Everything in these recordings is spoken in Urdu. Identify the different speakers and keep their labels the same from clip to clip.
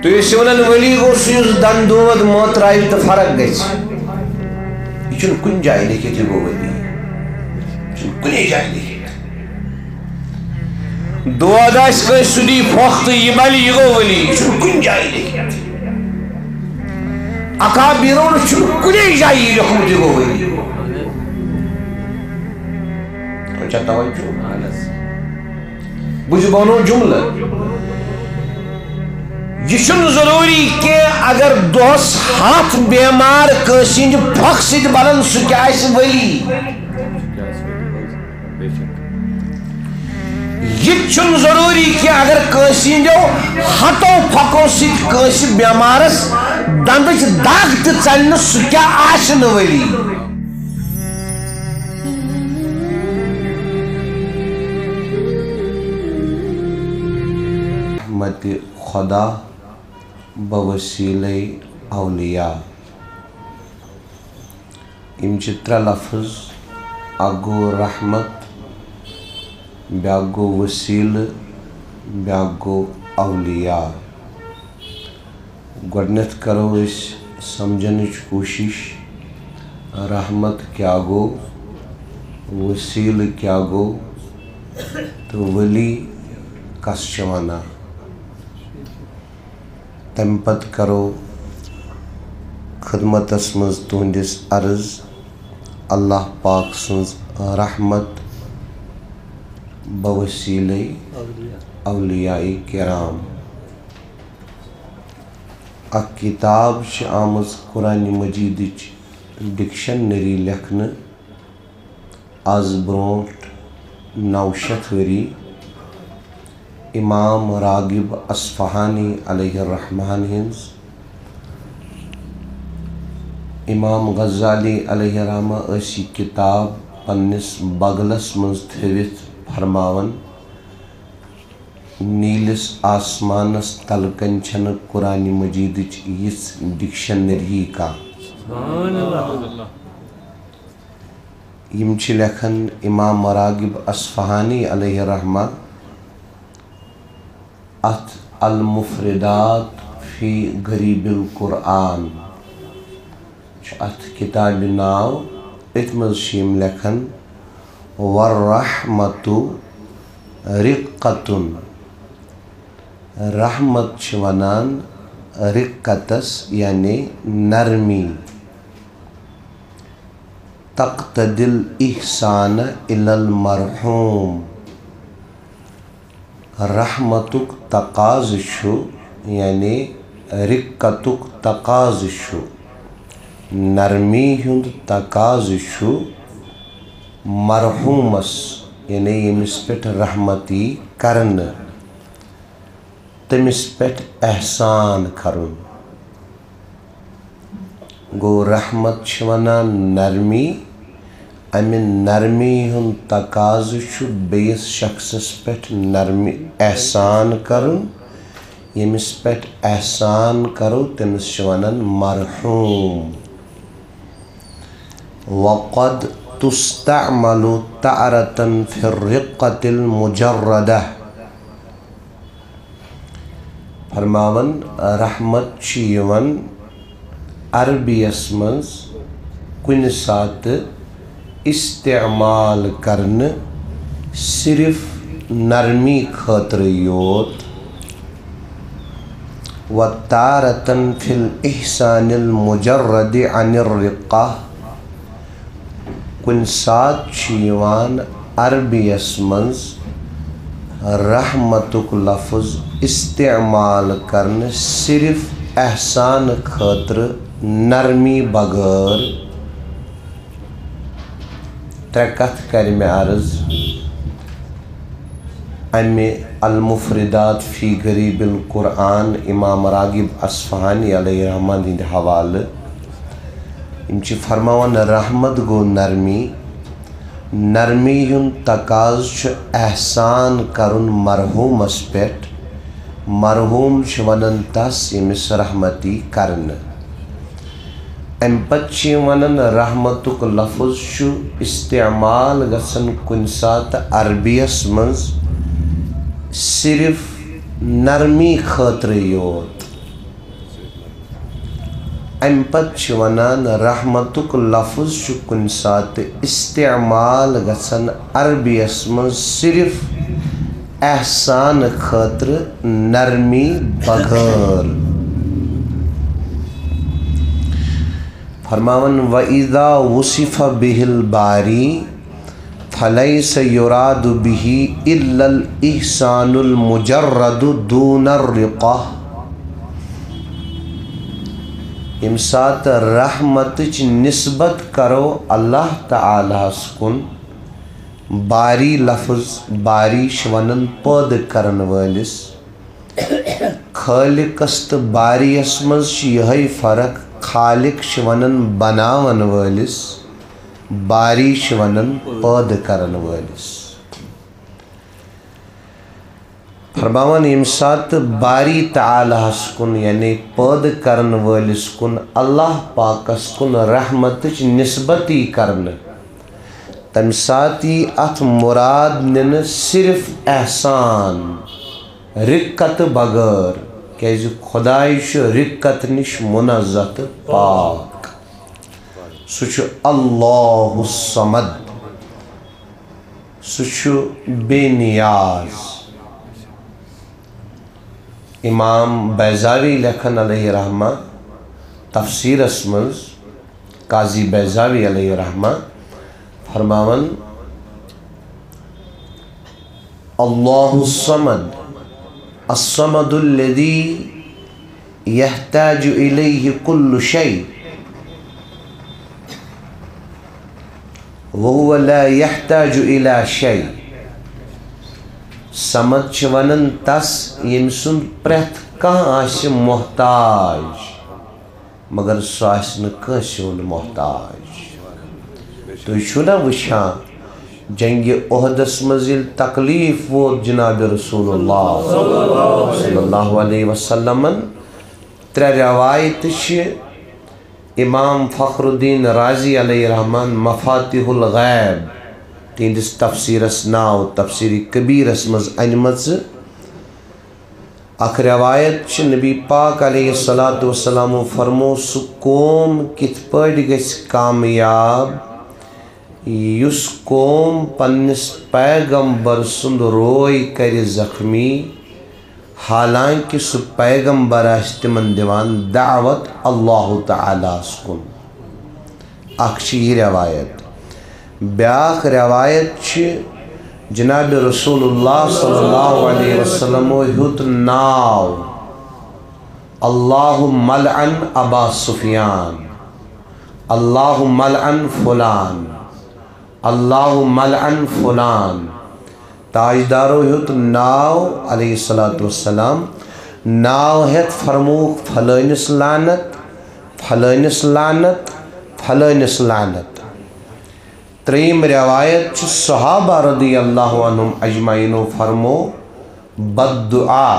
Speaker 1: تو یہ ونان ولی گو سیز دن دود موت رائی تو فرق گیس یہ چون کن جائے لکھت یہ گو ولی چون کنی جائے لکھت دود آس کئی سدی فوخت یہ بلی یہ گو ولی چون کن جائے لکھت اکابرون چون کنی جائے لکھت یہ گو ولی اچھا توجہ بجھ بانو جملہ یہ ضروری کہ اگر دوس ہاتھ بیمار کسند پھک سید بلن سہ ولی یہ ضروری کہ اگر کسندو ہاتھو پھکو سید کس بیمارس دندچ داغ تہ ژلن سہ ولی رحمت خدا بوسیلہ اولیاء یم ترے لفظ اکھ گو رحمت بیاکھ گو وسیلہ بیاکھ گو اولیاء گۄڈنیتھ کرو اس سمجھنچ کوشش رحمت کیا گو وسیلہ کیا گو تو ولی کس چھ ونان تم پت کرو خدمتس مز تہندس عرض اللہ پاک سنز رحمت بوسیلہ اولیاء کرام اک کتاب چھ آمز قرآن مجید ڈکشنری لکھن آز برونٹ 900 وری امام راغب اصفہانی علیہ الرحمن ہنز امام غزالی علیہ الرحمہ اسی کتاب پنس بغلس مز تھوت فرماون نیلس آسمانس تلکن چھن قرآن مجید یس ڈکشنری کا یم چھ لکھن امام راغب اصفہانی علیہ الرحمہ ات المفردات فی غریب القرآن ات کتاب ناو ات مز شیم لکھن والرحمت رقتن رحمت چھ ونان رقتس یعنی نرمی تقتضی الاحسان الی المرحوم رحمتک تقاض چھو یعنی رقتک تقاض چھو نرمی ہند تقاض چھو مرحومس یعنی یمس پہ رحمتی کرن تمس پہ احسان کرن گو رحمت چھ ونان نرمی امہ نرمی ہند تقاض چھُ بیس شخصس پہ نرمی احسان کرن یمس پہ احسان کرو تمس چھ ونان مرحوم وقد تستعمل تارة في الرقة المجردة فرماون رحمت چھ یوان عربی اسمنز کن سات استعمال کرن صرف نرمی خاطر یوت و تارة فی الاحسان المجرد عن الرقة کن سات چیوان عربی اسمنز رحمتک لفظ استعمال کرن صرف احسان خاطر نرمی بغیر ترکت کر میں عرض امی المفردات فی غریب القرآن امام راغب اصفہانی علیہ الرحمن ہند حوالہ یم چھ فرماون رحمت گو نرمی نرمی ہن تقاض چھ احسان کرن مرحومس پہ مرحوم چھ ونن تس یمس رحمتی کرن ام پت چھ ونن رحمتک لفظ چھ استعمال گژھن کن سات عربیس منز صرف نرمی خاطر یوت ام پت ونان رحمتک لفظ کن سات استعمال گژھان عربی من صرف احسان خاطر نرمی بغیر فرماون وَإِذَا وُصِفَ بِهِ الْبَارِي فَلَيْسَ يُرَادُ بِهِ إِلَّا الْإِحْسَانُ الْمُجَرَّدُ دُونَ الرِّقَةِ یم سات رحمتچ نسبت کرو اللہ تعالیٰ کن باری لفظ باری ونن پد کرن ولس خالقس تو باریس مز یہ فرق خالق ونن بناون ولس باری ونن پد کرن ولس فرماون یم سات باری تعالیٰ کن یعنی پد کرن ولس کن اللہ پاکس کن رحمتچ نسبتی کرن تم ساتی ات مراد نن صرف احسان رکت بغیر کیازِ خدای رکت نش منزت پاک سہ اللہ الصمد سہ بے نیاز امام بیضاوی لکھن علیہ رحمہ تفسیرس مز قاضی بیضاوی علیہ رحمہ فرماون اللہ الصمد الصمد الذي يحتاج إليه كل شيء وهو لا يحتاج إلى شيء سمد ونن تس یم سن پرت کان محتاج مگر سہ کنس محتاج تھی چھنا وچھان جنگ احدس مزل تکلیف ووت جناب رسول اللہ صلی اللہ علیہ وسلم ترے روایت امام فخر الدین رازی علیہ رحمان مفاتیح الغیب تہندس تفسیرس ناو تفسیر کبیرس مز انمت اخ روایت نبی پاک علیہ السلام فرمو سہ قوم کت پٲٹھۍ گژھِ کامیاب یس قوم پنس پیغمبر سند روی کر زخمی حالانکہ سہ پیغمبر تمن دیوان دعوت اللہ تعالیٰ کن اخ یہ روایت بیاکھ روایت جناب رسول اللہ صلی اللہ علیہ وسلم ہیوت ناو اللہ ملعن ابا سفیان اللہ ملعن فلان اللہ ملعن فلان تاجدارو ہیوت ناو علیہ السلام ناو ہیت فرموک فلانس لعنت فلانس لعنت فلانس لعنت تریم روایت صحابہ رضی اللہ عنہم اجمعین فرمو بد دعا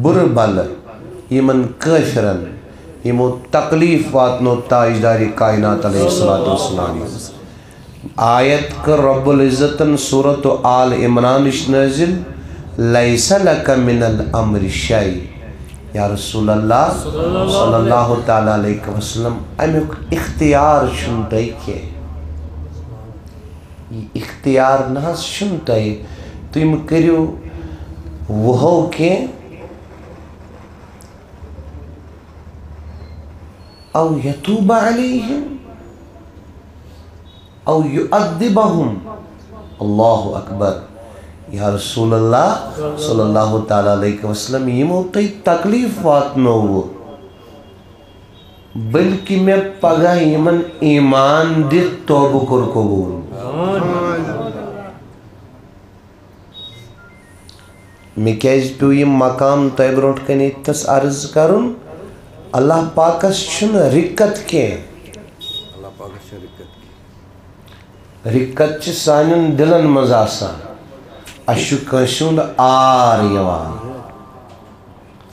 Speaker 1: بربل یمن کافرن یمو تکلیف واتنو تاجداری کائنات علیہ السلام آیت کر رب العزتن سورة آل عمران نازل لیس لک من الامر شیء یا رسول اللہ صلی اللہ تعالیٰ علیہ وسلم امیک اختیار شنٹائی کے اختیار نہ شنٹائی تم کریو وہ کے او یتوب علیہم او یعذبہم اللہ اکبر یا رسول اللہ صلی اللہ تعالیٰ علیہ وسلم یمو تی تکلیف واتنو بلکہ میں پگہ یمن ایمان دیت توبہ کر قبول میں کیز پیو یہ مقام طیب روٹ کنی تس عرض کرن اللہ پاکس چھن رکت کے رکت چھ سانن دلن مزاسا اشو کنشون آر یوان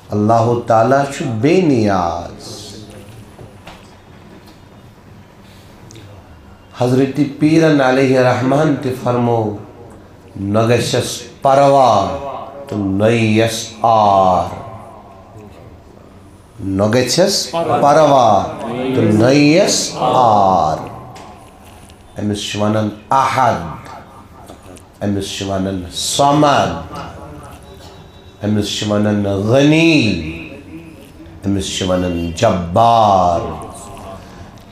Speaker 1: اللہ تعالیٰ چھو بے نیاز حضرت پیرن علیہ رحمان تی فرمو نگشس پروار تو نیس آر نگچس پروا تو نیس آر امس شوانن احد امس شوانن صمد امس شوانن غنی امس شوانن جبار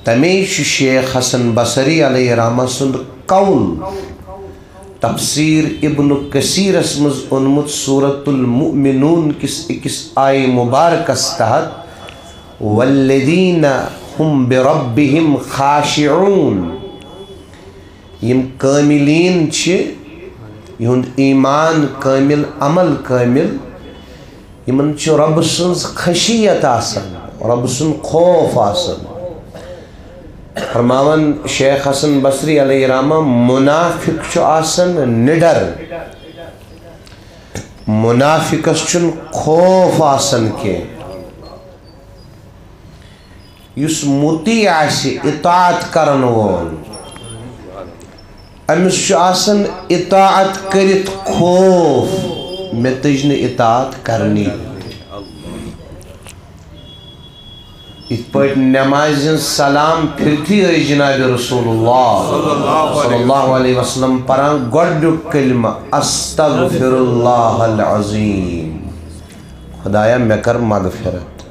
Speaker 1: تمیش شیخ حسن بصری علیہ رحمہ سند قول تفسیر ابن کثیر اسمز انمت سورة المؤمنون کس اکس آئی مبارکس تحت والذین ہم بربہم خاشعون یم کاملین چھ یہند ایمان کامل عمل کامل یمن چھ رب سنز خشیت آسن رب سن خوف آسن فرماون شیخ حسن بصری علیہ رحمہ منافق چھ آسن نڈر منافقس چھ خوف آسن کے یس مطیع آسی اطاعت کرن وول امس چھ آسن اطاعت کرت خوف میں تجن اطاعت کرنی اس پر نماز سلام پھرتی ہے جناب رسول اللہ صلی اللہ علیہ وسلم پران گوڑ کلمہ استغفر اللہ العظیم خدایا میں کر مغفرت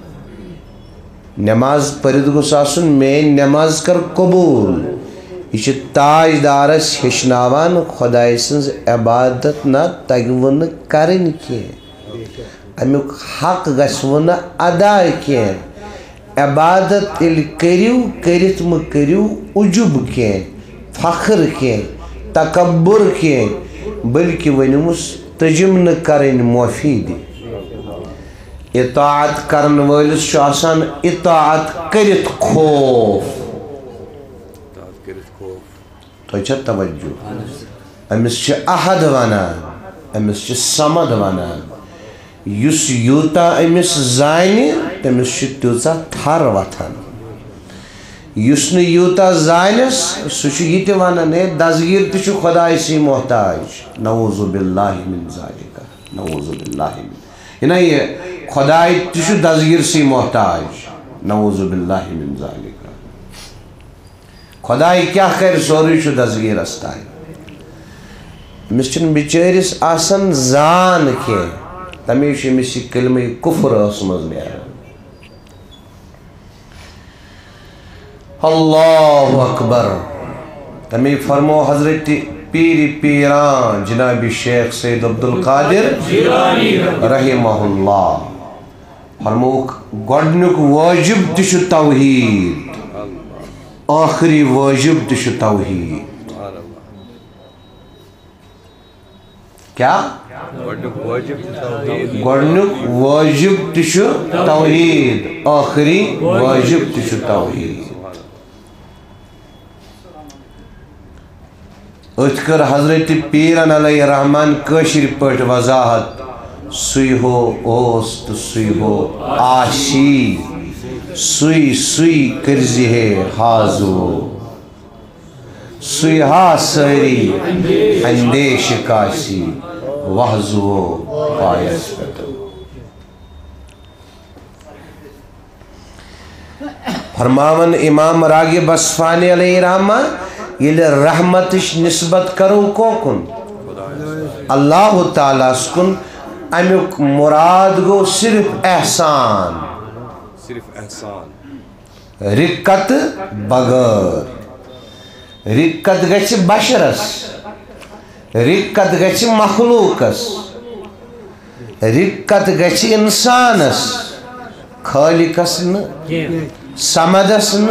Speaker 1: نماز پرد گساسن میں نماز کر قبول یہ تاج دارس ہشناوان خدای سنز عبادت نہ تگون کرن کی امیک حق گسون ادا کی عبادت ال کریو کرت مکریو عجب کی فخر کی تکبر کی بلکہ ونمس تجم نہ کرن مفید اطاعت کرن ولس آسان اطاعت کرت خوف تو توجہ امس احد ونان امس صمد ونان یس یوتا امس زانہ تمس تیوژا تھر وتھان یس نہ یوتا زانس سہ یہ ونان ہے دزگیر تہ خدای سی محتاج نعوذ باللہ من ذالک نعوذ باللہ من یہ خدای تہ دزگیر سی محتاج نعوذ باللہ من ذالک خدای کیا کر سوری چھ دزگیر استائی امس چھ بچارس آسان زان کی تمیش امس کلمہ کفر اسمز نیران اللہ اکبر تمی فرمو حضرت پیر پیران جناب شیخ سید عبدالقادر رحمہ اللہ فرمو گوڑنک واجب تش توحید آخری واجب تش توحید کیا گوڑنک واجب تش توحید آخری واجب تش توحید اتکر حضرت پیران علیہ رحمان کشر پٹ وضاحت سوئی ہو اوست سوئی ہو آشی سوئی سوئی کرزی ہے حاضو سوئی ہا سری اندیش کاسی وحضو پایس پتو فرماون امام راغب اصفہانی علیہ رحمہ یہ رحمتش نسبت کرو کوکن اللہ تعالیٰ سکن امیک مراد گو صرف احسان رکت بغیر رکت گچ بشرس رکت گچ مخلوقس رکت گچ انسانس خالقس ن سمدس ن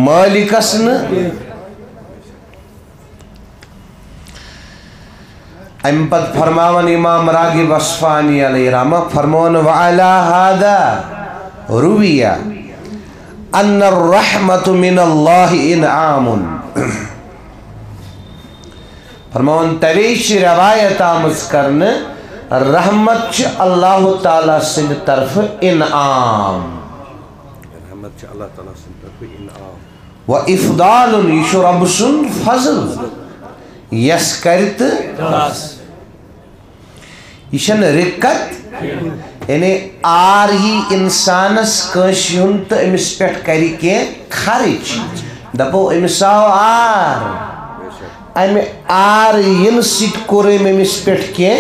Speaker 1: مالکس ن امپت فرماون امام راغب اصفہانی علیہ رحمہ فرمون وعلا هذا رویہ ان الرحمت من اللہ انعام فرمون تویش روایت آمز کرن رحمت چھ اللہ تعالیٰ سن طرف انعام و افضال یش رب سن فضل یس کرت یشن رکت یعنی آر ہی انسانس کنس ہن تو امس پہ کری کی خرچ دپو امس آو آر امہ آر ین سٹ کور امس پہ کی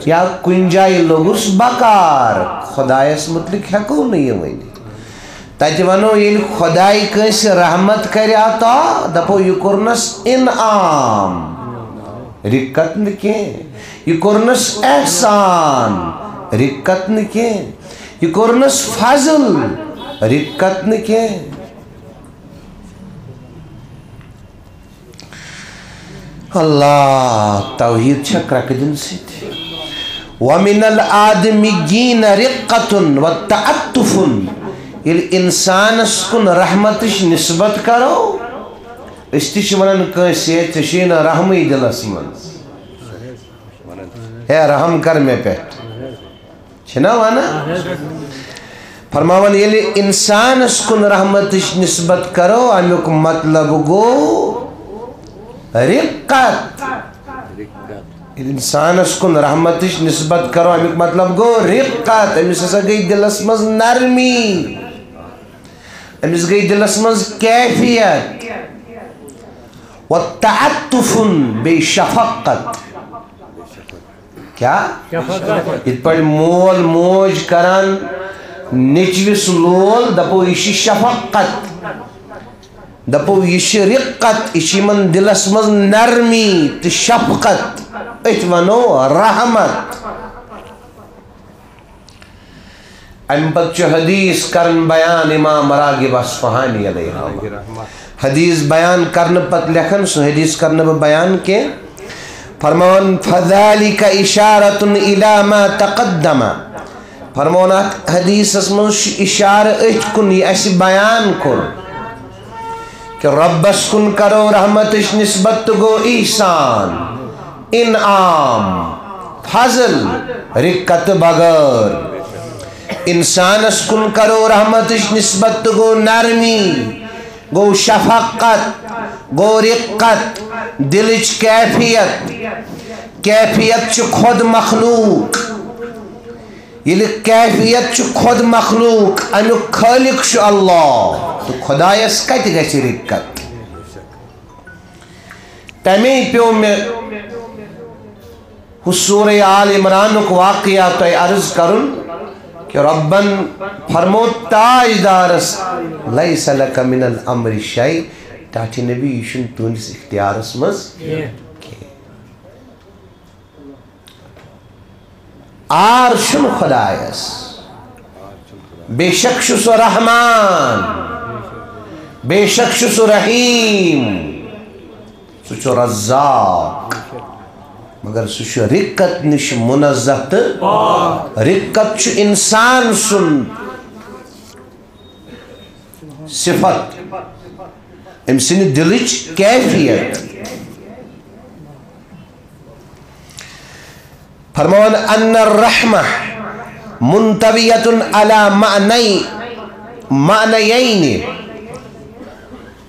Speaker 1: یا کن جائے لوگس بکار خدایس متعلق ہیکو نہ یہ ون تت ونو یل خدائی کنس رحمت کر عطا دپو یہ کورنس انعام رکت نہ کی یہ کورنس احسان رکت نہ کی یہ کورنس فضل رکت نہ کی اللہ توحید چھک رکھ دن سیت وَمِنَ الْآدْمِگِينَ رِقَّةٌ وَتَعَطُّفٌ یل انسانس کن رحمتش نسبت کرو اس تش ونان کنسی ژےٚ رحمی دلس منز ہے رحم کر میں پیٹ چھنا وانا فرماون یل انسانس کن رحمتش نسبت کرو امیک مطلب گو رقت انسانس کن رحمتش نسبت کرو امیک مطلب گو رقت امس ہسا گئی دلس مز نرمی امس گئی دلس مز کیفیت وتعطف بے شفقت کیا ات پہ مول موج کران نیچوس لول دپو یہ شفقت دپو یہ رقت یہ من دلس مز نرمی تو شفقت ات ونو رحمت ام پت حدیث کرن بیان امام راغب اصفہانی علیہ الرحمہ حدیث بیان کرن پت لکھن سو حدیث کرن بیان کے فرمان فذالک اشارت الى ما تقدم فرمان حدیث اسم اشار ات کن یہ اس بیان کر کہ ربس کن کرو رحمتش نسبت گو احسان انعام فضل رکت بغیر انسانس کن کرو رحمتش نسبت گو نرمی گو شفقت گو رقت دلچ کیفیت چھ خود مخلوق یہ کیفیت چھ خود مخلوق امیک خالق چھ اللہ تو خدایس کت گژھِ رقت تمے پیو میں سورہ آل عمران واقعہ تو عرض کرن کہ ربن فرمو تاجدارس لیس لک من الامر شیء تاچ نبی یشن تونس اختیارس مز آر شن خدایس بے شک سو رحمان بے شک سو رحیم سو رزاق مگر سو رقت نش منزہ رقت چھ انسان سن صفت ام سن دلچ کیفیت فرمان ان الرحمہ منطویت علی معنیین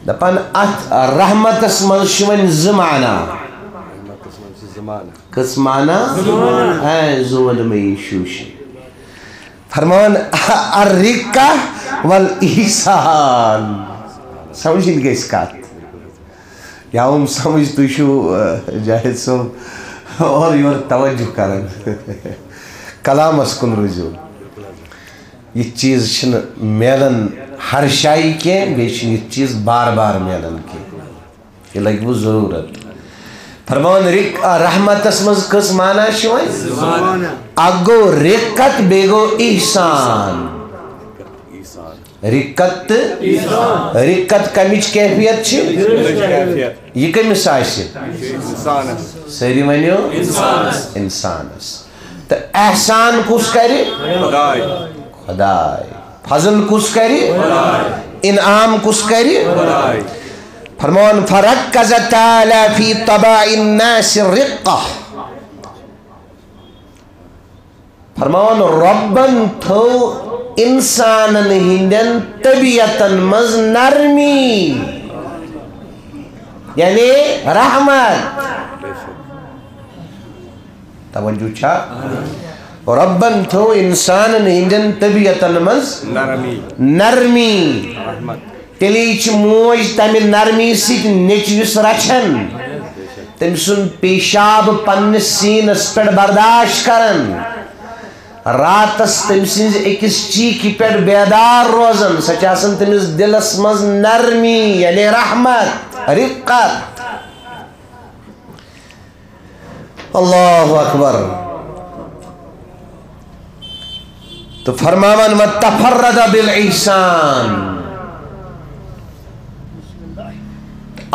Speaker 1: دپان ات رحمت اسمن شون زمانہ کس معنی زول میں شوش فرمان الرقہ والاحسان سمجھیں گے اس کا یا ہم سمجھ تو شو جاہد صاحب اور یور توجہ کرن کلام اس کن رجوع یہ چیز چھن میلن ہر شائی کے بیچن یہ چیز بار بار میلن کے یہ لگ وہ ضرورت فرمان رحمت اسمز کس معنی شوئے اگو رقت بیگو احسان رقت کمیچ کیفیت چھ یہ کمیس آئیسی سیری ونیو انسانس تو احسان کس کری خدای فضل کس کری انعام کس کری فرمان فرکز تعالی فی طباع الناس الرقہ فرمان ربن تھو انسانن ہندن طبیعتن مز نرمی یعنی رحمت توجہ چھا ربن تھو انسان ہندن طبیعتن مز نرمی تیلی چھ موج تمہ نرمی سیت نیچوس رچھن تم سن پیشاب پنس سینس پہ برداشت کرن راتس تم سنز اکس چیکی پہ بیدار روزن سچ آسن تمس دلس مز نرمی یعنی رحمت رقت اللہ اکبر تو فرماون وتفرد بالاحسان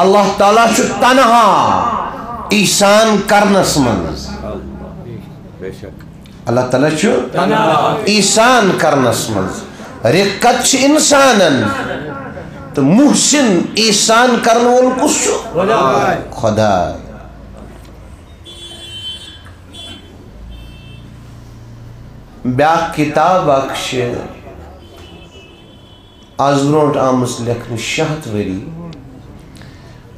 Speaker 1: اللہ تعالیٰ چھ تنہا احسان کرنس من اللہ تعالیٰ چھ احسان کرنس من رقت چھ انسانن تو محسن احسان کرن وول کس چھ خدا بیاکھ کتاب اکھ آز برونٹ آمس لکھن 100 وری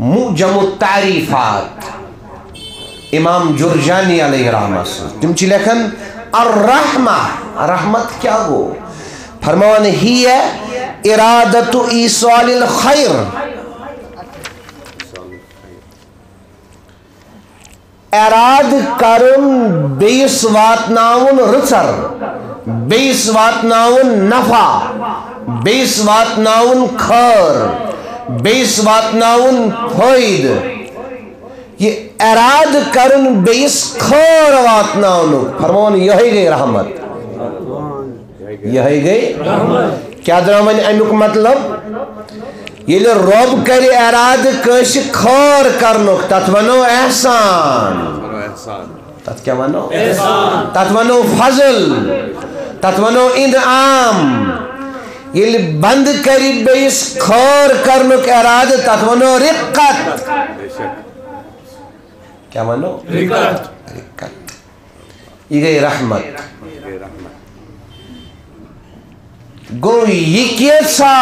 Speaker 1: معجم التعریفات امام جرجانی علیہ رحمہ تم چھ لکھن الرحمہ رحمت کیا گو فرمان ہی ارادت ایصال الخیر اراد کرن بیس واتناون رچر بیس واتناون نفع بیس واتناون خیر بیس واتناون فائد یہ اراد کرن بیس خیر واتناون فرمان یہی گئی رحمت یہی گئی کیا درامن امیک مطلب یہ رب کر اراد کش خیر کرنک تت ونو احسان تت کیا ونو تت ونو فضل تت ونو انعام یہ بند کری بیس خیر کرنک اراد تت ونو رقت کیا ونو رقت یہ گئی رحمت گو یہ کیسا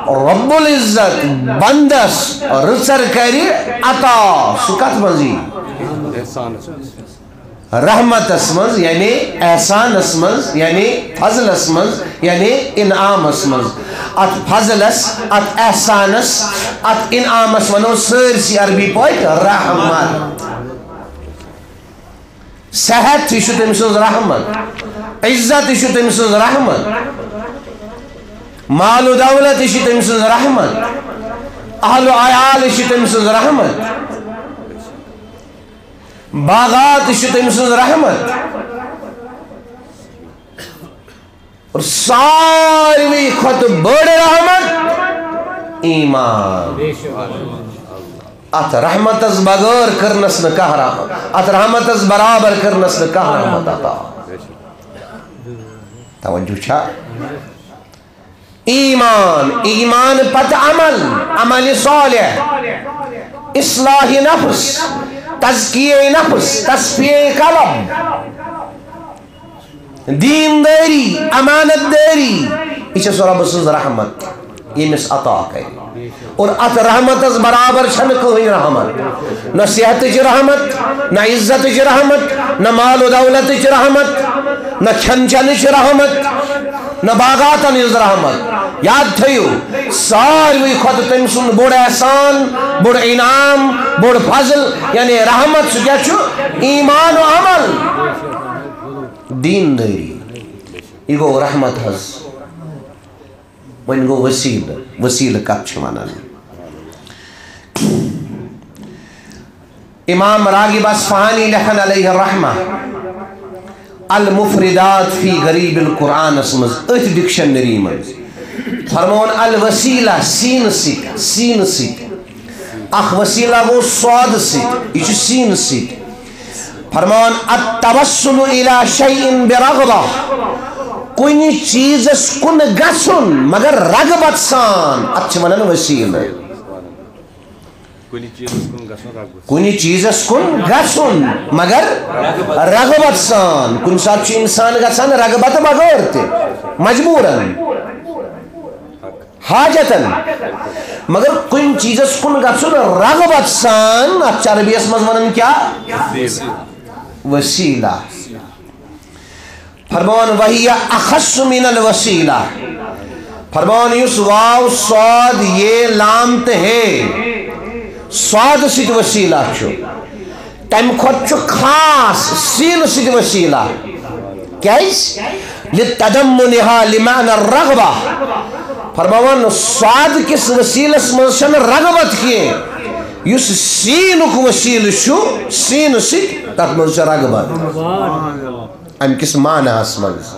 Speaker 1: رب العزت بندس رچر کری عطا سکت مزی رحمت اسمز یعنی احسان اسمز یعنی فضل اسمز یعنی انعام اسمز ات فضل اس ات احسان اس ات انعام اس ونو سرسی عربی پوائٹ رحمت صحت تیشو تمسوز رحمت عزت تیشو تمسوز رحمت مال و دولت اشی تمسوز رحمت اہل و عیال اشی تمسوز رحمت باغات اشی تمسوز رحمت اور ساری خط بڑے رحمت ایمان ات رحمت از بغیر کرنس نکاہ رحمت ات رحمت از برابر کرنس نکاہ رحمت آتا توجہ چھا ایمان ایمان پت عمل عمل صالح اصلاح نفس تزکیہ نفس تصفیہ قلب دین داری امانت داری یہ رب سز رحمت یمس عطا کری اور ات رحمت از برابر چھن کوئی رحمت نہ صحت چ رحمت نہ عزت چ رحمت نہ مال و دولت چ رحمت نہ کھن چن چ رحمت نہ باغاتن از رحمت یاد تھیو ساروی خود تم سن بوڑ احسان بوڑ انعام بوڑ فضل یعنی رحمت سے کیا چھو ایمان و عمل دین داری یہ گو رحمت حس ون گو وسیل کت چھوانان امام راغب اصفہانی لکھن علیہ الرحمہ المفردات فی غریب القرآن اسمز ات ڈکشنری مز فرمون الوسیلہ سین سیت اخ وسیلہ گو صاد سیت یہ سین سیت فرمون التوسل الى شیء برغبہ کنی چیز کن گسن مگر رغبت سان اچھ منن وسیلہ کنی چیز کن گسن مگر رغبت سان کن ساتھ چھ انسان گسن رغبت بغیر تے مجبورن حاجتن مگر کن چیز کن گسن رغبت سان اچھ عربی اس مضمون کیا وسیلہ فرمان وہی اخص من الوسیلہ فرمان یس واو صاد یہ لام ہے صاد سید وسیلہ چھو تم خود چھو خاص سین سید وسیلہ کیس لتدمنها لمعنى الرغبہ فرمان صاد کس وسیلہ سمجھن رغبت کیے یس سین کو وسیلہ چھو سین سید تک مجھے رغبت ام کس معنی اسمز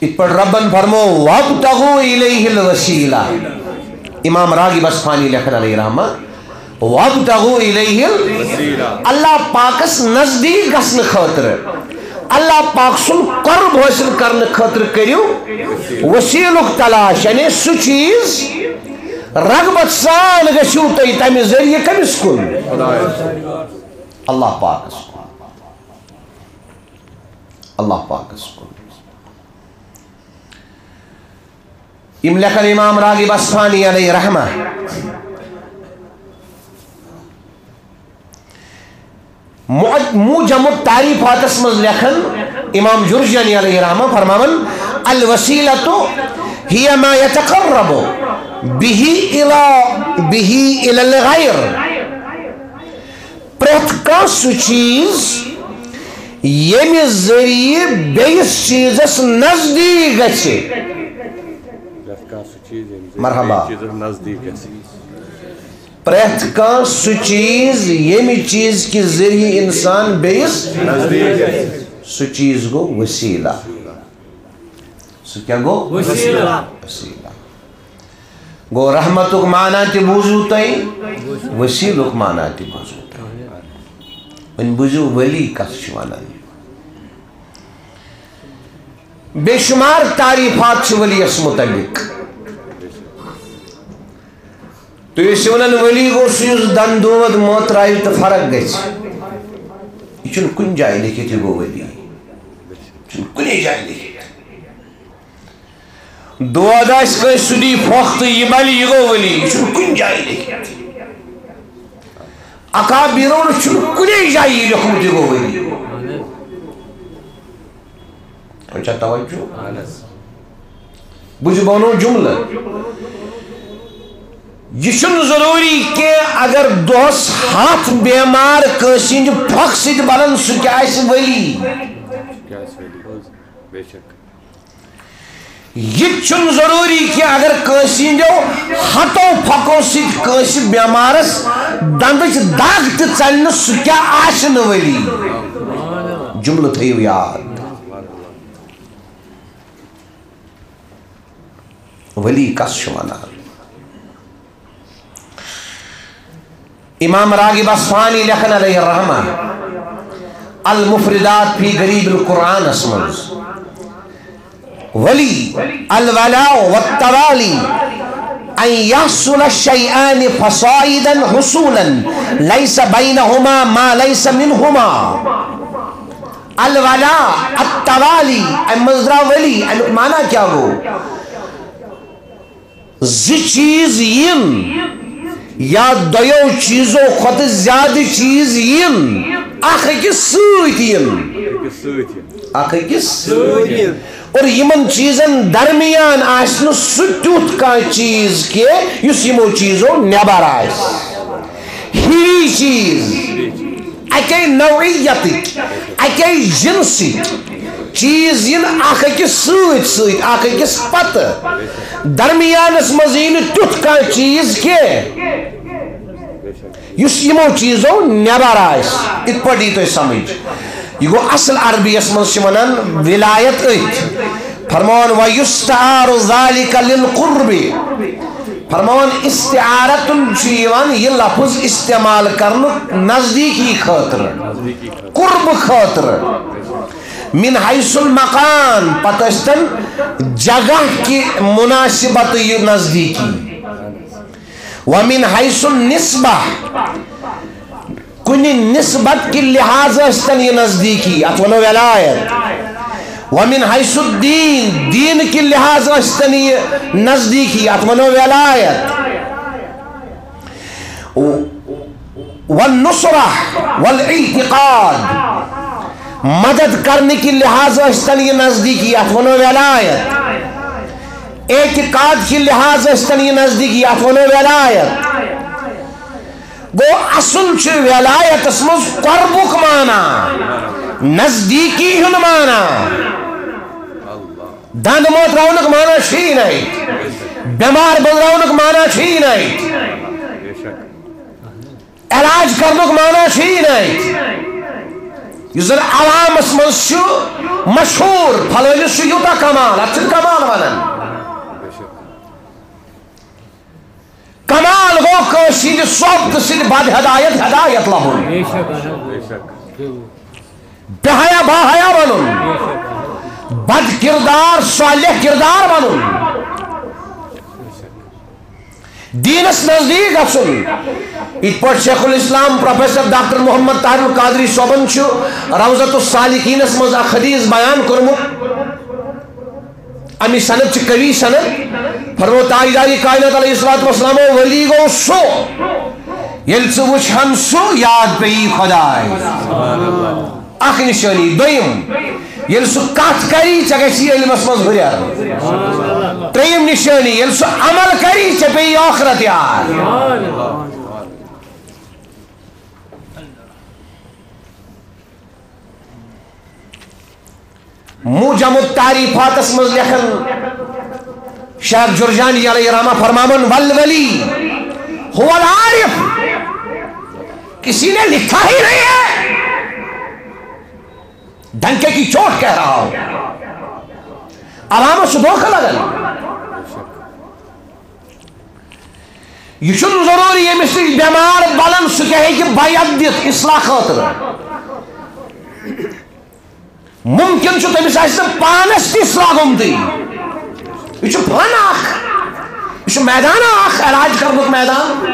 Speaker 1: ات پر ربن فرمو وابتغوا الیہ الوسیلہ امام راغب اصفہانی لکھن علیہ رحمہ وابتغوا الیہ الوسیلہ اللہ پاکس نزدیک گژھن خاطر اللہ پاک سن قرب حاصل کرنے خاطر کریو وسیلک تلاش یعنی سو چیز رغبت سان گژھو تھی تمہ ذریعہ کمس کن اللہ پاکس کن اللہ پاکس کن یم لکھن امام راغب اصفہانی علیہ رحمہ موجم التعریفات اسمز لکھن امام جرجانی علیہ رحمہ فرماون الوسیلۃ ہی ما یتقرب به الى الغیر پریت کا سو چیز یمی ذریعے بیس چیزس نزدیک گچھے مرحبا پریت کا سو چیز یمی چیز کی ذریعے انسان بیس سو چیز گو وسیلہ سو کیا گو وسیلہ گو رحمتک معنی تی بوزو تائی وسیلک معنی تی بوزو تائی ان بوزو ولی کس شوانا بے شمار تعریفات چھ ولی اس متعلق تو یہ ونان ولی گو سیوز دندومت موت رائی تو فرق گئی یہ چون کن جائے لکھے تھے گو ولی چون کنی جائے لکھے دو اداس کوئی سدی فوخت یہ بلی یہ گو ولی چون کن جائے لکھے اکابرون چون کنی جائے لکھے تھے گو ولی اچھا توجہ بجھ بانو جملہ یہ چھن ضروری کہ اگر دوس ہاتھ بیمار کسین پھک سید بلن سو کیا اس ولی یہ چھن ضروری کہ اگر کسین جو ہاتھوں پھکوں سید کس بیمارس دندچ داغ تی چلن سو کیا آشن ولی جملہ تھیو یاد ولی کس شوانا امام راغب اصفہانی لکھن علیہ الرحمہ المفردات فی غریب القرآن اسمز ولی الولاء والتوالی ان يحصل الشيئان فصائدا حصولا ليس بينهما ما ليس منهما الولاء التوالی مزرع ولی معنی کیا ہو زی چیز ین یا دیو چیزوں خود زیادہ چیز ین آخر کس سویت ین آخر کس اور یمن چیزن درمیان آسن سٹوت کا چیز کے یس یمو چیزوں نیبر آس ہیری چیز اکی نوعیت اکی جنسی چیز ین آخر کس سویت آخر کس پت درمیان اس مزین تیت کا چیز کے یس یمو چیزوں نیبر آس ات پر دیتو سمجھ یہ گو اصل عربی اس منشمنن ولایت ایت فرمان وَيُسْتَعَارُ ذَلِكَ لِلْقُرْبِ فرمان استعارت چیوان یہ لفظ استعمال کرنو نزدیکی خاطر قرب خاطر من حیث المقام پتشتن جگہ کی مناسبت یہ نزدیکی ومن حیث النسبہ کنی نسبت کی لحاظ استن یہ نزدیکی اتونو ولایت ومن حیث الدین دین کی لحاظ استن یہ نزدیکی اتونو ولایت والنصرہ والاعتقاد، مدد کرنے کی لحاظ استن یہ نزدیکیات ونو ولایت، اعتقاد کی لحاظ استن یہ نزدیکیات ونو ولایت. گو اصل چھ ولایت اسمز قربک مانا، نزدیکی ہن مانا. دند موت رونک مانا چھی نہیں، بیمار بن رونک مانا چھی نہیں، علاج کرنک مانا چھی نہیں. یہ زن عوام اسمز چھ مشہور پھلانس چھ یوتا کمال، ات چھ کمال ونان. کمال گو کشید صحبت سید بد ہدایت ہدایت لبن، بہیا باہیا بنن، بد کردار صالح کردار بنن، دینس نزدیک گژھن. ات پٲٹھۍ شیخ الاسلام پروفیسر ڈاکٹر محمد طاہر القادری صٲبن چھُ روضۃ الصالحینس منٛز اکھ حدیث بیان کوٚرمُت. امی سند چھ قوی سند. فرمو تاجداری کائنات علیہ السلام ولی گو سو یل ژٕ وٕچھہن سو یاد پیی خداے. اکھ نشانی. دویم یل سو کتھ کری ژےٚ گژھی علمس منٛز ہُریر. ترٛیٚیِم نشانی یل سو عمل کری ژےٚ پیی آخرت یاد. موجم التعریفات اسمز لکھن شیخ جرجانی علیہ الرحمہ فرمامن والولی هو العارف. کسی نے لکھا ہی نہیں ہے، ڈنکے کی چوٹ کہہ رہا ہوں. علامہ سے دھوکہ لگن. یہ چھن ضروری ہے مثل بیمار بلن سہ کہے کہ بیعت دت اصلاح خاطر. ممکن چھو تمس آسہ پانس تہ اصلاح گومتی. یہ چھو فن اخ، یہ چھو میدان اخ علاج کرنک میدان.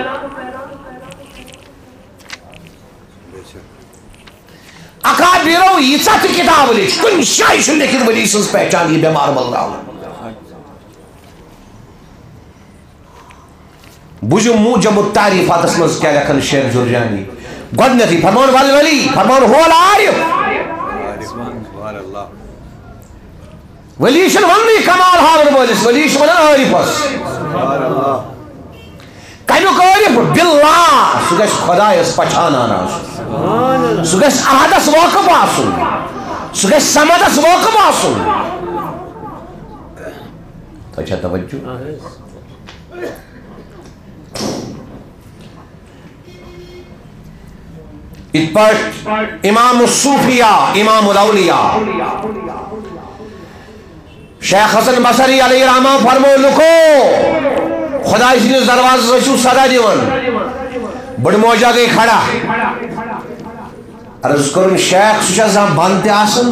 Speaker 1: اکابرو ییژہ تہ کتاب لچھ کن جایہ چھ لیکھت ولی سٕنٛز پہچان یہ بیمار بلراون. بوزو موجب التعریفات مز کیا لکھن شیخ جرجانی. گۄڈنیتھٕے فرمان والولی فرمان هو العارف. ولی چھن وننی کمال ہاون وٲلِس، ولی چھ ونان عارفس. کمیُک عارف باللہ سہ گژھِ خدایس پہچانان آسُن، سہ گژھِ احدس واقف آسُن، سہ گژھِ سمدس واقف آسُن. تۄہہِ چھا توجہ؟ ات پٲٹھۍ امام الصوفیہ امام الاولیاء شیخ حسن بصری علیہ الرحمہ فرمو لکھو خدا سٕنٛدِس دروازس ٲسِو صدا دِوان. بڑ موجہ گئی کھڑا. عرض کرن شیخ سہ چھا زانٛہہ بند تہِ آسان؟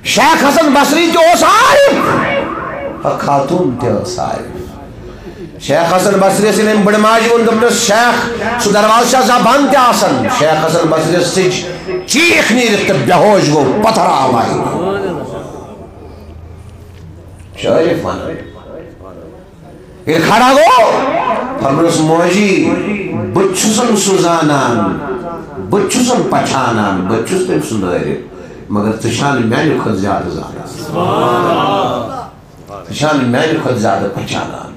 Speaker 1: شیخ حسن بصری تہِ اوس عارف، خاتون تہِ ٲس عارف. شیخ حسن بصری ییٚلہِ أمۍ بڑِ ماجہِ ووٚن دوٚپنس شیخ سُہ دروازٕ چھا زانٛہہ بند تہِ آسان؟ شیخ حسن بصری سٕچ چیخ نیرِتھ تہٕ بے ہوش گوٚو پتھر آو آیہِ. شریف ونان ییٚلہِ کھڑا گوٚو فرموس موجی بہٕ چھُسن سُہ زانان، بہٕ چھُسن پہچانان، بہٕ چھُس تٔمۍ سُنٛد عارف، مگر ژٕ چھا نہٕ میانہِ کھۄتہٕ زیادٕ زانان، ژٕ چھا نہٕ میانہِ کھۄتہٕ زیادٕ پہچانان.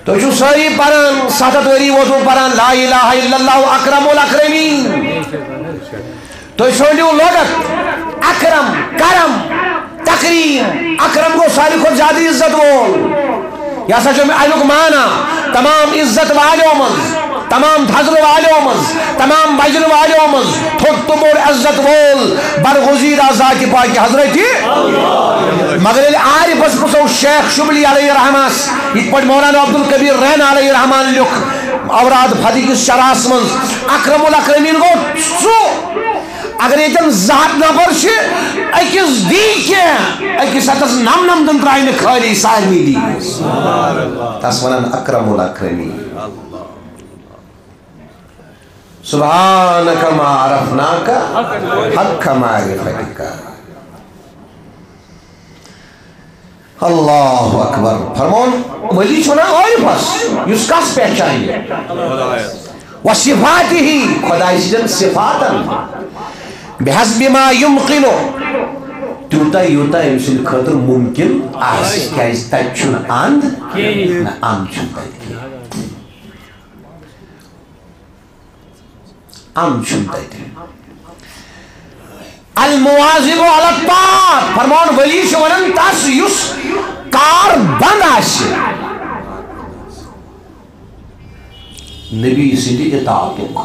Speaker 1: تُہۍ چھُو سٲری پران 7 ؤری وضوٗ پران لا الہ الا اللہ اکرم الاکرمین. تُہۍ ژھٲنٛڈِو لۄغت اکرم کرم تکریم. اکرم گوٚو ساروی کھۄتہٕ زیادٕ عزت وول. یہ ہسا چھُ امیُک معنی تمام عزت والیو منٛز، تمام تھزرٕ والیو منٛز، تمام بجرٕ والیو منٛز تھوٚد تہٕ بوٚڑ عزت وول برغزیرہ ذاتِ پاکہِ حضرتِ. مگر ییٚلہِ عارفس پرٛژھو شیخ شبلی علیہ الرحمس، یِتھ پٲٹھۍ مولانا عبدالکبیر رین علیہ الرحمان لیوٚکھ اوراد فتح کِس شرحس منٛز اکرم الاکرمین گوٚو سُہ. اگر ییٚتٮ۪ن 200 نفر چھِ أکِس دی کینٛہہ، أکِس ہتس نمنمتن ترٛایہِ نہٕ خٲلی سارنٕے دی. تس ونان اکرم الاکرمین. سبحانک ما عرفناک حق معرفتک. اللہ اکبر فرمون ولی چھونا عارفس یس کس پہچانی وصفاته خدای سن صفاتن بحسب ما يمكنه تیوتا یوتا ام سن خاطر ممکن آسہِ کیازِ تتہِ چھُنہٕ اند نہ اند چھُنہٕ تتہِ اند چھُنہٕ تتہِ المواظب على الطاعات فرمان ولی چھُ ونان تس یُس کار بند آسہِ نبی سٕنٛدِ اطاعتُک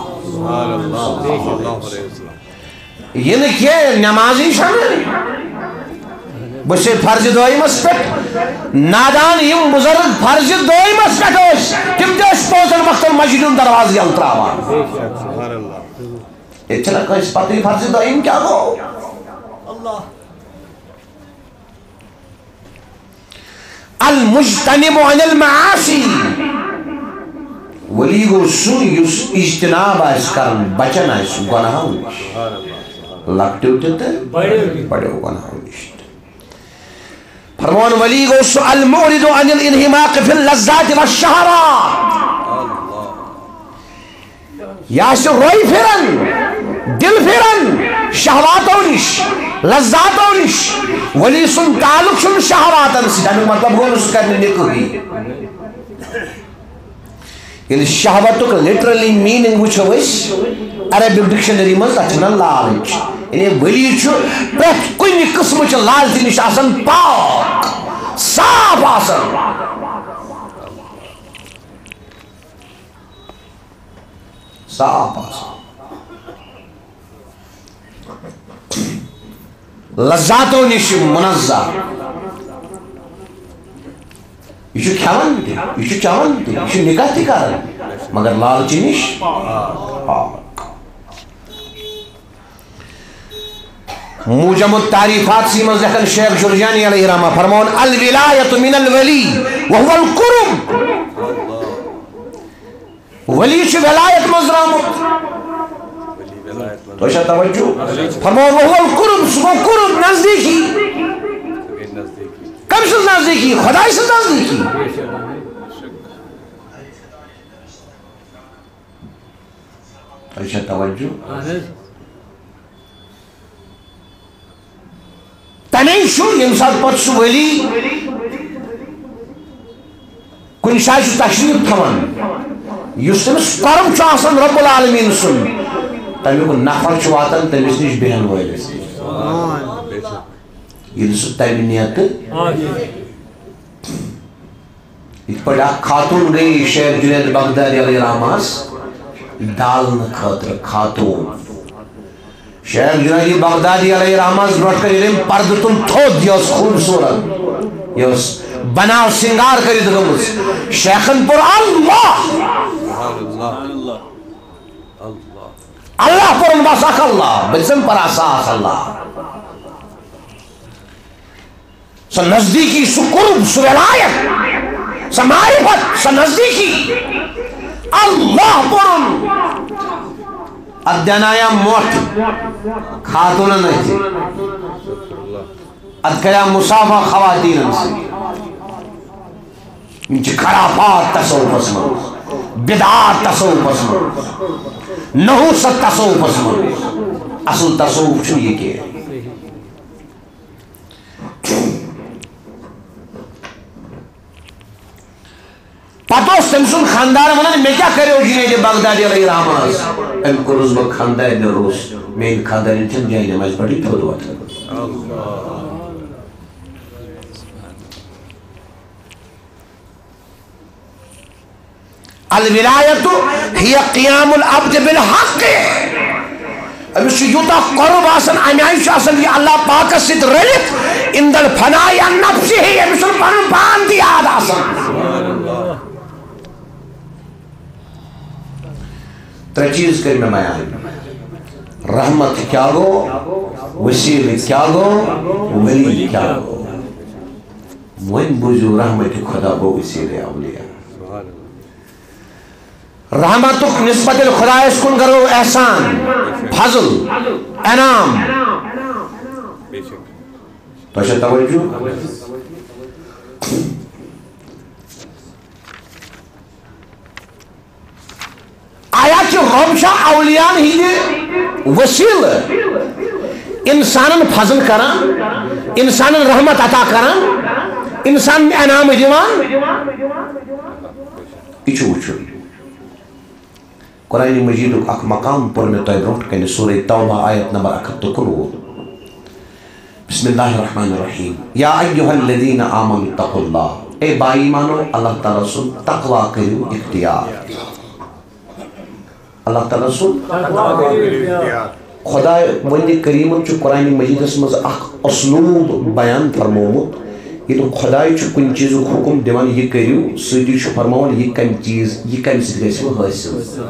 Speaker 1: یہ نہ کہ نمازی چھنہٕ بہٕ چھُس فرض دویمس پٮ۪ٹھ نادان یِم بُزرگ فرض دویمس پٮ۪ٹھ ٲسۍ تِم تہِ ٲسۍ پانٛژن وقتن مسجد ہُنٛد دروازٕ یلہٕ تراوان ییٚتہِ چھنہٕ کٲنٛسہِ پتہٕ فرض دویم کیٛاہ گوٚو المجتنب عن المعاصی ولی گو سُہ یُس اجتناب آسہِ کران بچن آسہِ گۄناہو نِش لۄکٹیو تہِ تہٕ بڑیو گۄناہو نِش فرمان ولی گو سُہ المعرض عن الانحماق فی اللذات والشہوات یہ آسہِ روے پھران دل پھران شہواتو نش لذاتو نش ولی سن تعلق چھُنہٕ شہواتن سۭتۍ امیُک مطلب گوٚو نہٕ سُہ کرِ نہٕ نکاحٕے ییٚلہِ شہوتُک لٹرلی میٖنِنگ وٕچھو أسۍ عربک ڈکشنری منٛز تتھ چھِ ونان لالچ یعنی ولی چھُ پرٛٮ۪تھ کُنہِ قٕسمٕچہِ لالچہِ نِش آسان پاک صاف آسان صاف آسان لذاتو نش منزہ یہ کھیون تہ یہ چون تہ یہ نکاح تہ کران مگر لالچی نش موجم التعریفات سی من لکھن شیخ جرجانی علیہ رحمہ فرمون الولایت من الولی وهو القرب ولی چھ ولایت مزرامت تو شاید توجہ فرمون وهو القرب سو قرب نزدیکی کم سے نزدیکی خدای سے نزدیکی تو شاید توجہ تمے چھُ ییٚمہِ ساتہٕ پتہٕ سُہ ولی کُنہِ جایہِ چھُ تشریف تھاوان یُس تٔمِس قرب چھُ آسان رب العالمیٖن سُنٛد تمیُک نفر چھُ واتان تٔمِس نِش بیٚہن وٲلِس ییٚلہِ سُہ تمہِ نیتہٕ یِتھ پٲٹھۍ اکھ خاتوٗن گٔیے شیخ جُنید بغدادی علیہ رحمہس ڈالنہٕ خٲطرٕ خاتوٗن شیخ جنید بغدادی علیہ رحمہس برونٛٹھ کٔنۍ ییٚلہِ أمۍ پردٕ تُل تھوٚد یہِ ٲس خوٗبصوٗرت یہِ ٲس بناو سِنگار کٔرِتھ گٔمٕژ شیخن پوٚر اللہ اللہ پوٚرُن بس اکھ اللہ بہٕ دِژٕم پرا ساس اللہ سۄ نزدیٖکی سُہ قرب سُہ ولایت سۄ معرفت سۄ نزدیٖکی اللہ پوٚرُن اتھ دیٛانایام موٹھ خاتوٗنن اَتھِ اتھ کریٛاو مُصافہ خواتیٖنن سۭتۍ یِم چھِ خرافات تصوُفس منٛز بدعات تصوُفس منٛز نحوست تصوُفس منٛز اصل تصوُف چھُنہٕ یہِ کینٛہہ پتہٕ اوس تٔمۍ سُنٛد خاندار ونان مےٚ کیٛاہ کریو جنید بغدادی علیہ رحمہس أمۍ کوٚرُس بہٕ خاندارنہِ روٚس میٛٲنۍ خاندارٮ۪ن چھِنہٕ جاے نمازِ پٮ۪ٹھٕے تھوٚد وۄتھان الولایت ہی قیام العبد بالحق أمِس چھُ یوٗتاہ قرب آسان امہِ آیہِ چھُ آسان یہِ اللہ پاکس سۭتۍ رٔلِتھ عند الفناء عن نفسه أمِس چھُنہٕ پنُن پان تہِ یاد آسان ترٛےٚ چیٖز کٔرۍ مےٚ بیان رحمت کیٛاہ گوٚو وسیٖلہٕ کیٛاہ گوٚو ولی کیٛاہ گوٚو وۄنۍ بوٗزِو رحمتِ خدا گوٚو وسیٖلہٕ اولیاء رحمتُک نسبت ییٚلہِ خۄدایس کُن کرو احسان فضل انعام تۄہہِ چھا توجہ آیا کہ رب چھا اولیان ہی وسیل انسانن فضل کران انسانن رحمت عطا کران انسان انعام دیوان یہ وچھو قرآن مجید اک مقام پر میں تہ برونٹ کن سورہ توبہ آیت نمبر 119 بسم اللہ الرحمن الرحیم یا ایھا الذین آمنوا اتقوا اللہ اے با ایمانو اللہ تعالی سن تقوی کرو اختیار اللہ تعالی سن خدا وند کریم چھ قرآن مجید مز اخ اسلوب بیان فرمومت یہ خدا کن چیز حکم دیوان یہ کرو سی فرمان یہ کم چیز یہ کم سی گھو حاصل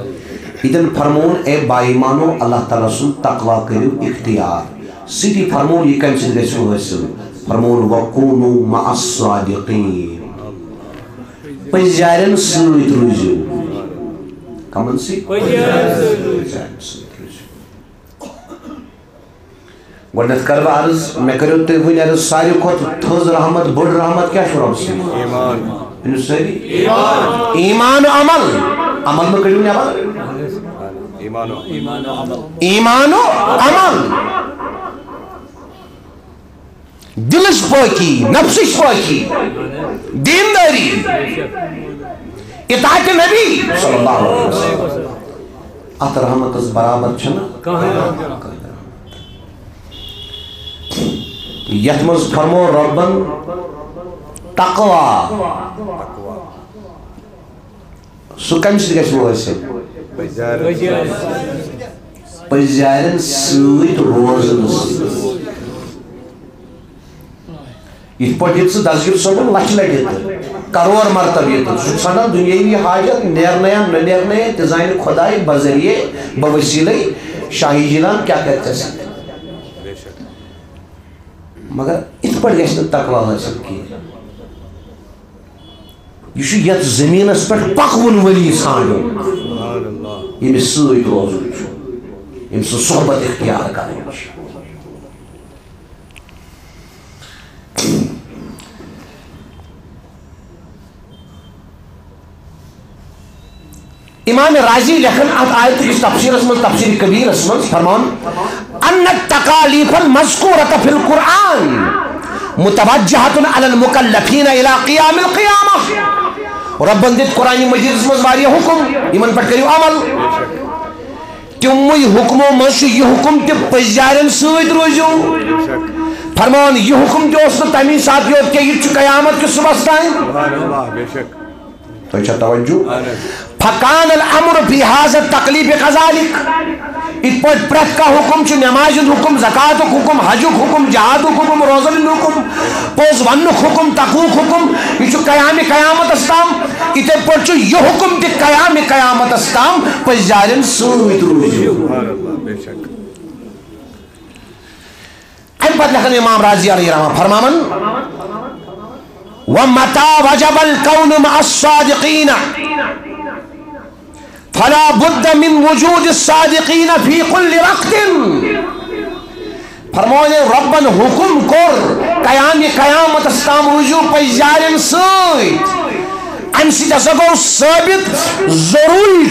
Speaker 1: ادن فرمون اے با ایمانو اللہ تعالی سن تقوی کرو اختیار سی فرمون یہ کم سی گھو حاصل فرمون وکونوا مع الصادقین پزیارن سۭتۍ روزِو کمن سی گۄڈنیٚتھ کر بہٕ عرض مےٚ کٔرِو تُہۍ وٕنۍ عرض ساروی کھۄتہٕ تھٔز رحمت بٔڑ رحمت کیٛاہ چھُ رۄب سٕنٛز ؤنِو سٲری ایمان و عمل عمل مہ کٔڑِو نٮ۪بر ایمان و عمل دلچ پٲکی نفسٕچ پٲکی دیندٲری اطاعت نبی صلی اللہ علیہ وسلم اتھ رحمتس برابر چھنہ یتھ مز فرمو ربن تقوی سہ کم سی گھو حاصل پزیارن ست روزن یت پہ ژٕ دسگیر صٲبن لچھ لٹہ کرور مرتبہ یہ ژھانڈان دنیاوی حاجت نیرنیا نہ نیرنیا تہ زانہ خدائے بذریعے بوسیلے شاہی جیلان کیا کرتے ہیں مگر ات پہ گھس تقوی حاصل کی یہ یت زمینس پہ پکون ولی ژھانڈن یمس ست روزن یم سن صحبت اختیار کریں امام راضی لکھن ات آیت کس تفسیر من تفسیر کبیر من فرمان ان التکالیف المذکورۃ فی القرآن متوجہۃ علی المکلفین الی قیام القیامہ ربن دت قرآن مجید من واریاہ حکم یمن پہ کریو عمل تموی حکمو من یہ حکم تہ پزیارن ست روزو فرمان یہ حکم تہ اس تمی ساتھ یوت کہ یہ قیامت کے صبح تائیں تو توجہ فکان الامر فی هذا التکلیف کذالک ات پہ پرت کا حکم چھ نماز حکم زکات حکم حج حکم جہاد حکم روزن حکم پوز ون حکم تقوی حکم یہ قیام قیامت استام اتھے پہ یہ حکم تہ قیام قیامت استام پزیارن ست روزو ام پتہ لکھن امام راضی علیہ الرحمہ فرمامن ومتى وجب الكون مع الصادقين فلا بد من وجود الصادقين في كل وقت فرمانے ربن حکم کور قیام قیامت استام رجوع پزیارن ست ام سا گو ثابت ضروری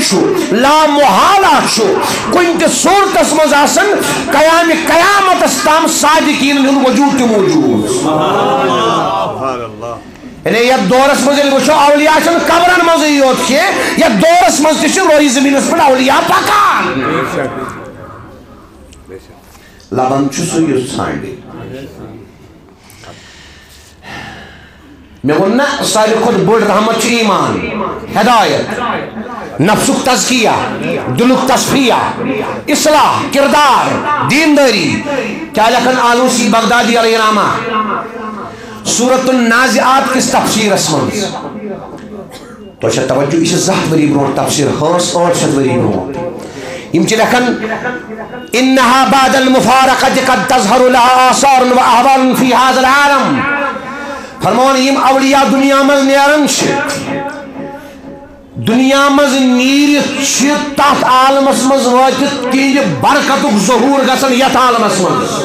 Speaker 1: لا محالہ کن تہ صورتس مز آسن قیام قیامت استام صادقین ہند وجود تہ موجود یعنی یتھ دورس مز وچھو اولیاء چھن قبرن مز یوت کی یتھ دورس مز تہ روی زمینس پہ اولیاء پکان لبن چھ سہ یس ژھانڈی میں ون ساروی کھت بڑ رحمت ایمان ہدایت نفسک تزکیہ دلک تصفیہ اصلاح کردار دینداری کیا لکھن آلوسی بغدادی علیہ الرحمہ سورۃ النازعات کس تفسیر اسمن تو چھا توجہ اس 7 وری برونٹ تفسیر خاص 8 وری برونٹ یم چھ لکھن انها بعد المفارقة قد تظهر لها آثار و احوال فی هذا العالم فرمان یم اولیاء دنیا مز نیرن دنیا مز نیرت تات عالمس مز واتت تہند برکتک ظہور گژھن یتھ عالمس مز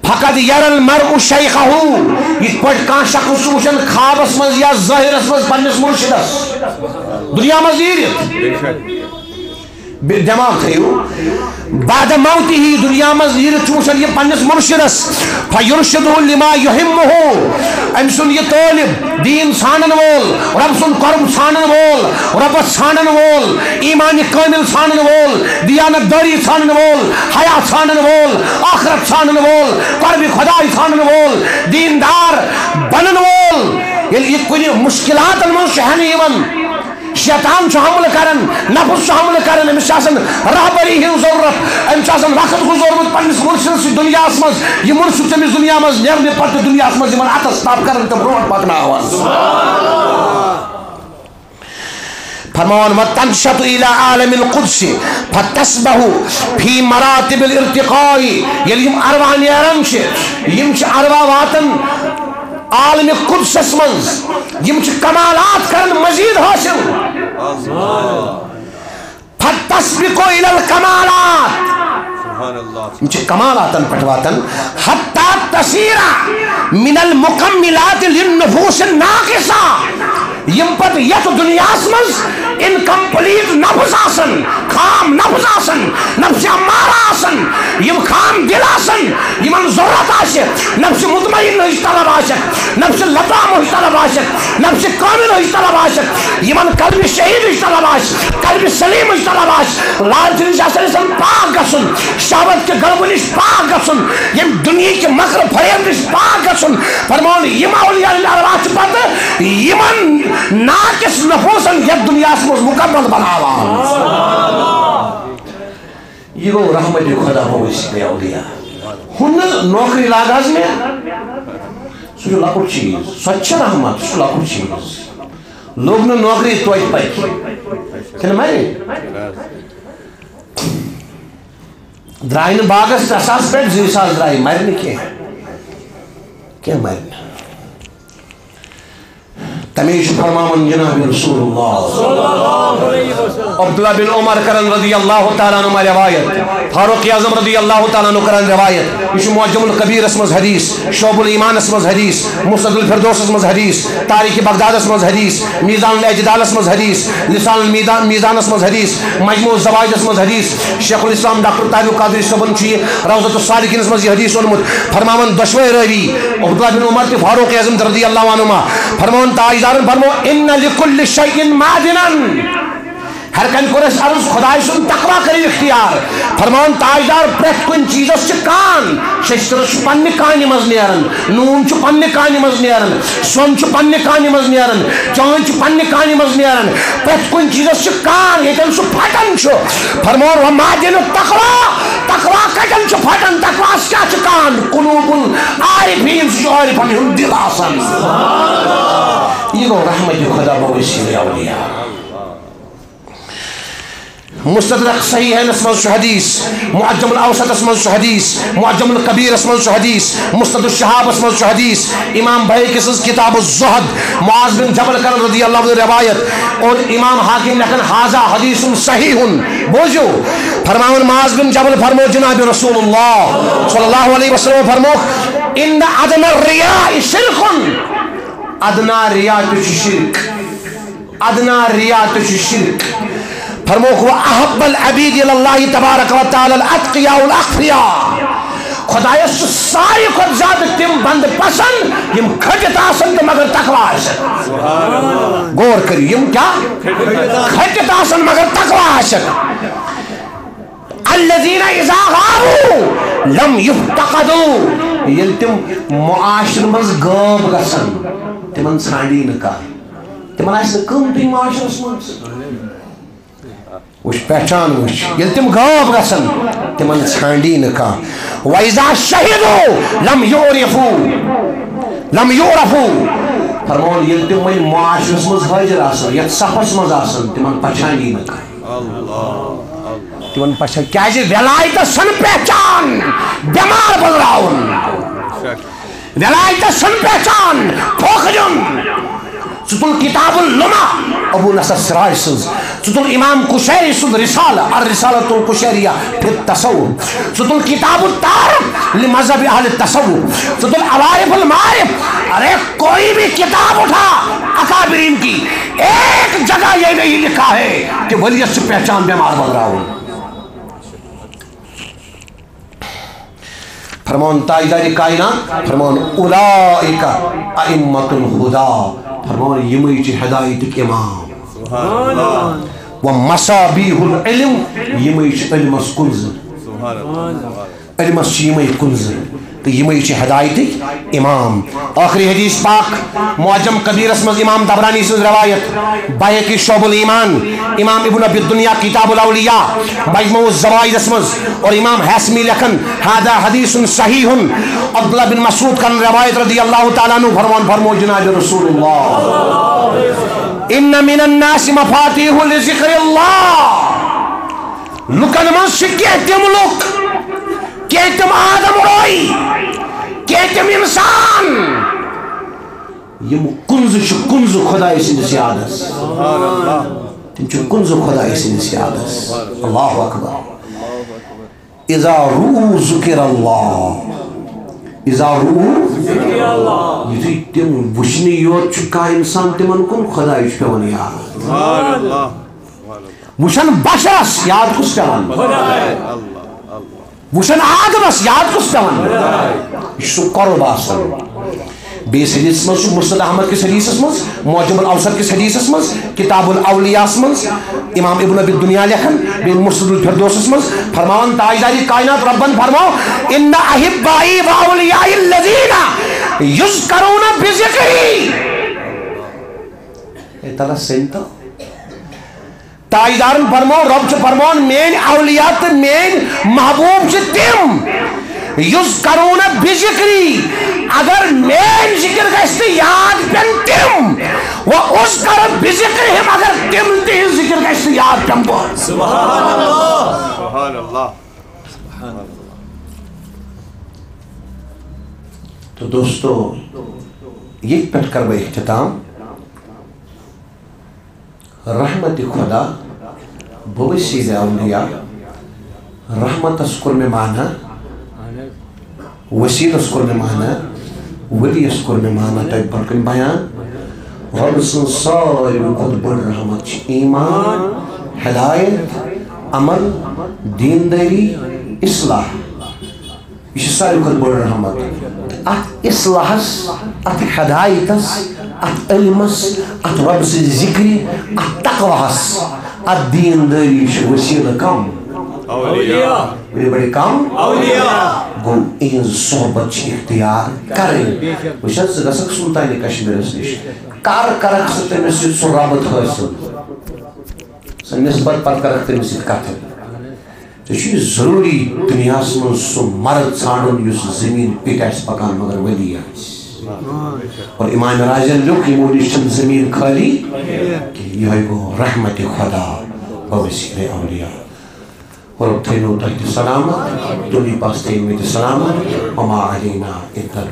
Speaker 1: فقد يرى المرء شيخه يتپٹ کان شخص وچھن خوابس مز یا ظاہرس مز پنس مرشدس دنیا مز نیرت دماغ تھیو بعد موته دنیا مز نیرت وچھن یہ پنس مرشدس فیرشده لما يهمه ام سن یہ طالب دین سانن وول رب سن قرب سانن وول رب سانن وول ایمان کامل سانن وول دیانت داری سانن وول حیات سانن وول آخرت سانن وول قرب خدای سانن وول دیندار بنن وول یہ کنی مشکلات من شہن یمن شیطان چھ حمل کرن نفس چھ حمل کرن امس آسان رہبری ہن ضرورت امس آسان وقت گزورمت پنس مرشد دنیا مز یہ مرشد تمس دنیا مز نیرنے پتہ دنیا مز یمن اتس تاپ کرن تو برونٹ پکناوان فرمان وتنشط الى عالم القدس فتسبح في مراتب الارتقاء يلهم ارواح نیران چھ یم چھ ارواح واتن عالم قدس اسمنز یم چھ کمالات کرن مزید حاصل فتسبقوا الى الكمالات یم چھ کمالاتن پٹواتن حتی تصیر من المکملات للنفوس الناقصہ یم پت یت دنیا اسمنز انکمپلیٹ نفس آسن خام نفس آسن نفس امارہ آسن یم خام دل آسن یمن ضرورت آشک نفس مطمئن ہوئی طلب آشک نفس لطام ہوئی طلب آشک نفس کامل ہوئی طلب آشک یمن قلب شہید ہوئی طلب آشک قلب سلیم ہوئی طلب آشک لال تنیش آسن پاک گسن شہوت کے گلبنش پاک گسن یم دنیا کے مکر فریبنش پاک گسن فرمان یم اولیاء اللہ رواج پتہ یمن ناقص نفوسن یک دنیا اسموز مکمل بناوان یہ وہ رحمت خدا ہو اس میں اولیاء ہن نوکری لاغاز میں سو لکٹ چیز سچ رحمت سو لکٹ چیز لوگ نے نوکری توئی پائی کہ میں درائن باغس اساس پہ 2 سال درائی مرنے کیا مرنے تمیش فرماون جناب رسول اللہ عبداللہ بن عمر کرن رضی اللہ تعالیٰ عنہ روایت فاروق اعظم رضی اللہ تعالیٰ عنہ کرن روایت یہ معجم الکبیر اسمز حدیث شعب الایمان اسمز حدیث مسند الفردوس اسمز حدیث تاریخ بغداد اسمز حدیث میزان الاعتدال اسمز حدیث لسان المیزان اسمز حدیث مجموع الزوائد اسمز حدیث شیخ الاسلام ڈاکٹر طاہر القادری صبن چی روضۃ الصالحین اسمز حدیث ونمت فرماون دشوے روی عبداللہ بن عمر کے فاروق اعظم رضی اللہ عنہ فرماون تاجدارن فرمو ان لکل شیء معدنا ہر کن کرس عرض خدای سن تقوی کری اختیار فرمان تاجدار پریت کن چیزس چھ کان ششتر چھ پنہ کانی مز نیرن نون چھ پنہ کانی مز نیرن سون چھ پنہ کانی مز نیرن چان چھ پنہ کانی مز نیرن پریت کن چیزس چھ کان یتن سو پھٹن چھ فرمان ومعدن تقوی کتن چھ پھٹن تقوی کیا چھ کان قلوب العارفین چھ عارفن ہن دل آسن یہ گو رحمت خدا بوسی اولیاء مستدرک صحیح ہے اسمز حدیث معجم الاوسط اسمز حدیث معجم الکبیر اسمز حدیث مستد الشہاب اسمز حدیث امام بحیقی کتاب الزہد معاذ بن جبل کرن رضی اللہ عنہ روایت اور امام حاکم لکن حاضہ حدیث صحیح بوجھو فرماون معاذ بن جبل فرمو جناب رسول اللہ صلی اللہ علیہ وسلم فرمو ان ادنى الریاء شرک ادنا ریاء تش شرک ادنا ریاء تش شرک فرموک و احب العبید اللہ تبارک و تعالی الاتقیاء والاخفیاء خدایس ساری خود زیادہ تم بند پسند یم کھٹت آسن تو مگر تقوی آسن غور کری یم کیا کھٹت آسن مگر تقوی آسن الذین اذا غابوا لم یفتقدوا یل تم معاشر مز غاب گسن تمن ژھانڈی نہ تمن آسہ قۭمتی معاشرس مز وش پہچان وش یل تم غاب گسن تمن ژھانڈی نہ وَإِذَا شَهِدُوا لَمْ يُعْرَفُوا فرمان یل تم وی معاشرس مز حاضر آسن یت صفس مز آسن تمن پہچانی نہ تمن پہچان کیا ولایت سن پہچان بیمار بلراؤن ولایت سن پہچان پھوکھجن ستل کتاب اللمع ابو نصر سراج سز ستل امام کشیری سد رسالہ الرسالۃ القشیریہ فی التصوف، ستل کتاب التعارف لمذہب اہل التصوف، ستل عوارف المعارف۔ ارے کوئی بھی کتاب اٹھا اکابرین کی، ایک جگہ یہ نہیں لکھا ہے کہ ولیت سے پہچان بیمار بن رہا ہوں۔ فرمان تاجدار کائنات، فرمان اولئک ائمۃ الہدی، فرمان یمئی چھ ہدایت کے امام، ومصابیح العلم، یمئی چھ علمس کنز، علمس چھ یمئی کنز تو یمئی چھ ہدایت امام۔ آخری حدیث پاک معجم کبیر اسمز امام دبرانی سے روایت، بایقی شعب الایمان، امام ابن ابی الدنیا کتاب الاولیاء، مجموع الزوائد اسمز، اور امام حاسمی لکھن ہذا حدیث صحیح۔ عبداللہ بن مسعود کن روایت رضی اللہ تعالیٰ عنہ، فرمان فرمو جناب رسول اللہ، ان من الناس مفاتیح لذکر اللہ، لکن من سکیتم لک، کیتم آدم روئی، کیتم انسان، یم کنز چھ کنز خدای سندس یادس، تم چھ کنز خدای سندس یادس۔ اللہ اکبر۔ اذا رؤوا ذکر اللہ، اذا رؤوا ذکر اللہ، یتھی تم وچھنی یوت چھ کا انسان تمن کن خدای چھ پیون یاد، وچھن بشرس یاد کس پیون، وچھن آدمس یاد کس پیون، یہ سو قرب آسان۔ بیس حدیث مز مسند احمد کس حدیث مز، معجم الاوسط کس حدیث مز، کتاب الاولیاء مز، امام ابن ابی الدنیا لکھن بین مسند الفردوس مز، فرمان تاجداری کائنات ربن فرماؤ، ان احبائی و اولیائی الذین یذکرون بذکری، اے تعالیٰ سنتا تاجدارن فرماؤ، رب چھ فرمان مین اولیاء تو مین محبوب چھ تم یذکرون بذکری، اگر مین ذکر گشت یاد پن تم، و اذکر بذکرہم، اگر تم تہ ذکر گشت یاد پن بہت۔ سبحان اللہ، سبحان اللہ، سبحان اللہ۔ تو دوستو یہ پٹ کر وہ اختتام، رحمت خدا بوسیلہ اولیاء، رحمت اسکر میں معنی، وسیلہ اسکر میں معنی، ولی اسکر میں معنی تک برکن بیان۔ رب سن ساری خود بڑھ رحمت ایمان، ہدایت، عمل، دینداری، اصلاح، یہ ساری خود بڑھ رحمت۔ ات اصلاحس، ات ہدایتس، ات علمس، ات رب سے ذکری، ات تقواس، ات دینداری وسیلہ کم، اولیاء بڑے بڑے کام، اولیاء گو این صحبت اختیار کریں۔ وشن سے گسک سلطانی کشمیر اس نش کار کرک سے تمہیں سے رابط حاصل، سے نسبت پر کرک تمہیں سے کتھے تو یہ ضروری دنیا سے سو مرد ژھانڈن یس زمین پیٹ آس پکان مگر ولی آس، اور امام راضی لوگ یہ مولی چند زمین خالی کہ یہ گو رحمت خدا وسیلہ اولیاء۔ اور اب تھینو تحت سلامت، دنی پاس تین میں سلامت، وما علینا انتر